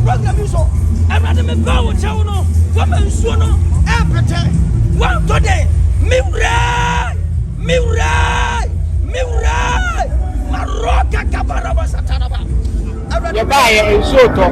program is so. I'm not a power channel. Come and soon. Every time. One today. Mirai. Maroka kabaraba satanaba. You buy a shoto.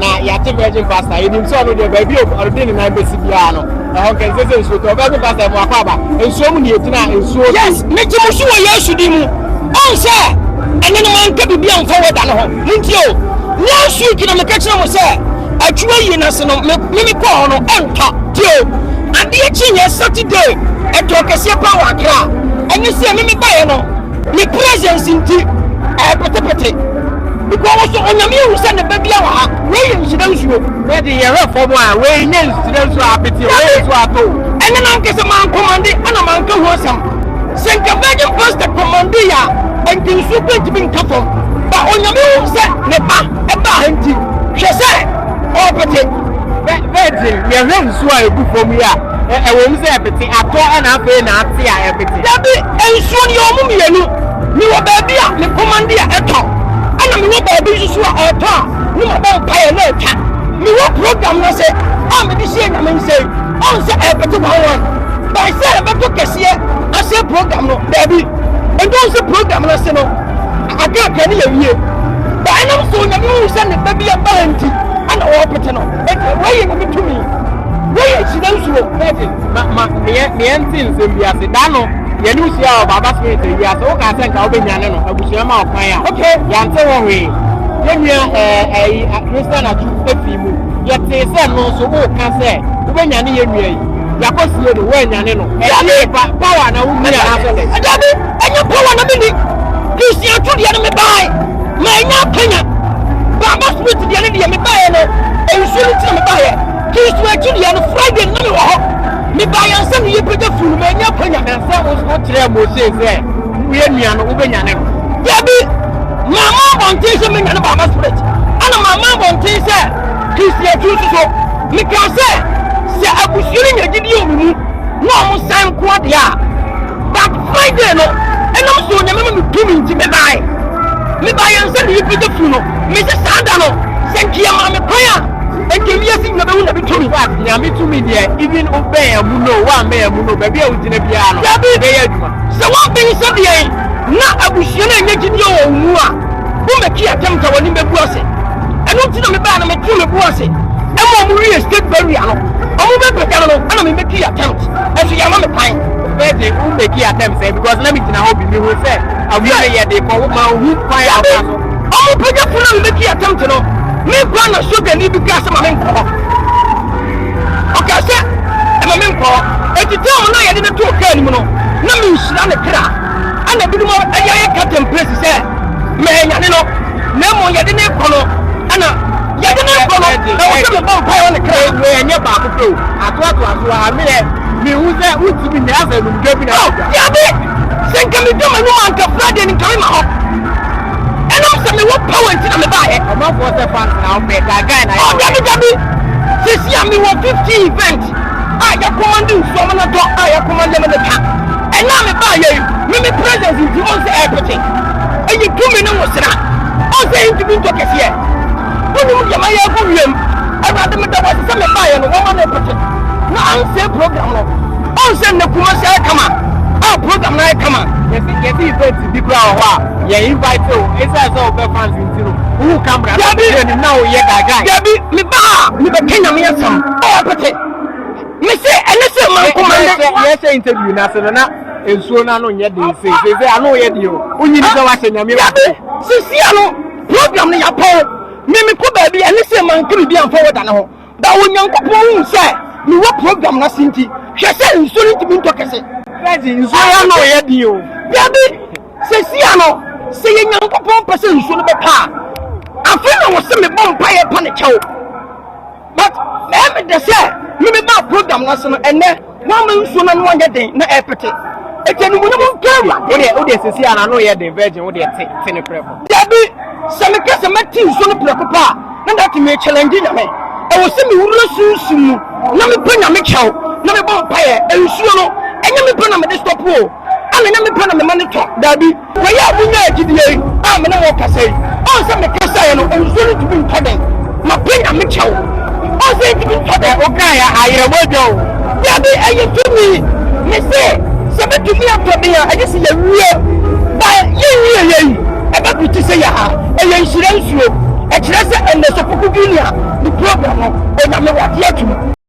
Na yati virgin pastor. You didn't know the baby or didn't have a Sibiano. I can say so. Virgin pastor Mwakaba. And so many and so. Yes, make you sure you should do. Oh, sir. And then man can be on forward than home. Muntio. Last week in the kitchen was said. I try you national mimic and talk to. And the genius Saturday. And talk a power car. And you see me buy the presence in tea. Because on the music and the baby hour, where you should also ready a rough for one, where you need to do so. And then I guess a man commanding and a man can was some. Send a virgin first the commandia and the super to be couple. But on the music, never a bahanti. She said, oh, but virgin, your hands were good for me. I won't say everything. I thought and I feel not see everything. And soon your mummy, you were baby, the commandia at all. And I'm not a business at all. No about pioneer. You will program, I say, I'm a decision, I mean, say, on the everything I want. But I said, I'm a cashier, I say, program, baby. And don't say, program, I say, no, I can't tell you. But I know so you send the baby a bounty and all paternal. Why you to me? Why is she don't show? The engines in the Asidano. You lose your Baba Spirit, you are so I think I'll be Yanano, I wish you out fire. Okay, Yanto away. Then you are a Christian at Fimu. Yet they said no, so who can say, when you're near me, you're supposed to do when you're power and I will be after this. And you power a minute. Christian to the enemy by my Kenya. Baba Spirit to the enemy by and shouldn't tell me by it. Christian to the end Friday, no. Me buy and send you put the food, man. Your penny and some was not terrible. Says there, we are near no Ubenian. Debbie, my mom won't taste him in the Baba Spirit. And my mom won't taste her. Christian Tuso, because say, I was shooting a video. No, I'm saying Quadia. But Friday, no, and also never giving to me buy. Me buy and send you put the food, Mrs. Sandano, send you on the prayer. And give you a thing that will be to me back. Me to me, dear, even obey a muno, one may a muno, baby, out in a piano. So one thing is the not a bush and making your own mua. Who make you attempt to win the bossy? I don't see them about a true bossy. And more Maria State Burial. I will make a piano and I make you attempt. As you are on the pine. Betty, who make you attempt, because let me know how you will say. I will hear the power who fire out. I will put your phone and make you attempt to know. Me brother sugar need because I'm a man. Okay, sir. I'm a man. At the time, I didn't talk anymore. No means on the car. And I didn't want a captain place. Man, I know. No more, you didn't follow. And you didn't follow. I was a vampire on the car. And you're back to go. I thought I mean, me who's there would be the other and giving out. Yeah, think I'm a woman can Friday and come out. And also, me what power until I'm buy it. I'm not for the fans now, make a guy. Oh, Gabby. This year, me want 50 events. I am commanding someone at all. I am commanding the camp. And now me buy you. Me presence into all the everything. And you 2 minutes was that. All the interview talk is here. When you get my room, I rather me that was some buy and 100%. Now I'm saying program. All send the commercial come on. Our program now come on. Yes, events big crowd. Yeah, invite you. It's as all the fans into who come now. Yeah, guy. Debbie, me Kenya me some. Oh, but me say, and listen, my commander. Yes, interview national. And so now, yet they say, I know yet you. When you know what I'm saying, program in your power. Me put baby, and listen, man, could be on forward and all. But when young people say, me what program not Sinti, she said, you shouldn't be talking. I know yet you. Debbie. Sesiano, saying young person should be car. I feel I was semi vampire panic. But let me say, maybe my program was and then 1 month soon and 1 day, no appetite. It can be no camera. What I know yet the virgin would have taken a prayer. Debbie, some case of my team soon to papa, and that may challenge me. I was semi soon. No me bring a Mitchell, no me vampire, and soon, and you me bring a stop war. I'm a plan of the money talk, Daddy. Why are we not today? I'm an old say. Also, the Cassano and soon to be coming. ma penya me chow o se ti bi tobe o kan ya ayere mojo ya bi ayi tumi me se be tumi atobe ya ayi se le wie ba yi e ba kuti se ya e ye nhire nsuo e kire se Ernest Opoku Jnr the program o na me wade atum